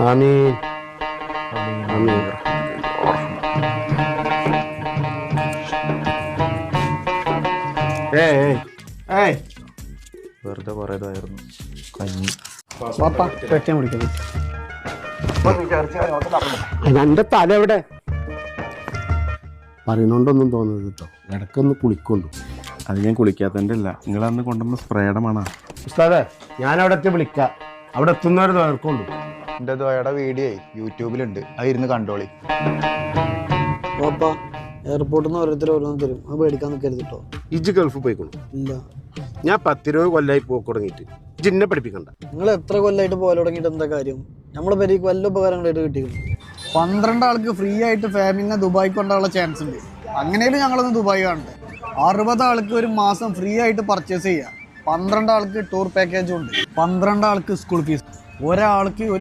ആമീൻ ആമീൻ. വെറുതെ പറയതായിരുന്നു കഞ്ഞി. എന്റെ തല എവിടെ പറയുന്നോണ്ടൊന്നും തോന്നുന്നത് കേട്ടോ. ഇടക്കൊന്ന് കുളിക്കൊണ്ടു. അത് ഞാൻ കുളിക്കാത്തതിൻ്റെ അല്ല, നിങ്ങൾ അന്ന് കൊണ്ടുവന്ന സ്പ്രേയുടെ മണാ. ഉസ്താദേ, ഞാൻ അവിടെ എത്തി വിളിക്കാം. അവിടെ എത്തുന്നവർ നേർക്കൊണ്ടു. എൻ്റെ ദ്വയുടെ വീഡിയോ യൂട്യൂബിലുണ്ട്, അത് ഇരുന്ന് കണ്ടോളി. എയർപോർട്ടിൽ നിന്ന് ഓരോരുത്തർ ഓരോന്ന് തരും, അത് പേടിക്കാൻ നിൽക്കരുത് കേട്ടോ. ഇജ്ജ് ഗൾഫ് പോയിക്കൊണ്ടു. ഇല്ല, ഞാൻ 10-20 കൊല്ലായി പോക്ക് തുടങ്ങിയിട്ട് ജിന്നെ പഠിപ്പിക്കണ്ട. നിങ്ങൾ എത്ര കൊല്ലമായിട്ട് പോകാൻ തുടങ്ങിയിട്ട് എന്താ കാര്യം? നമ്മളെ പേരേക്ക് വല്ല ഉപകാരങ്ങളായിട്ട് കിട്ടിയിരുന്നു. 12 ആൾക്ക് ഫ്രീ ആയിട്ട് ഫാമിലിനെ ദുബായി കൊണ്ടുള്ള ചാൻസ് ഉണ്ട്. അങ്ങനെയും ഞങ്ങളൊന്ന് ദുബായി കാണട്ടെ. 60 ആൾക്ക് ഒരു മാസം ഫ്രീ ആയിട്ട് പർച്ചേസ് ചെയ്യാം. 12 ആൾക്ക് ടൂർ പാക്കേജും ഉണ്ട്. 12 ആൾക്ക് സ്കൂൾ ഫീസ്. ഒരാൾക്ക്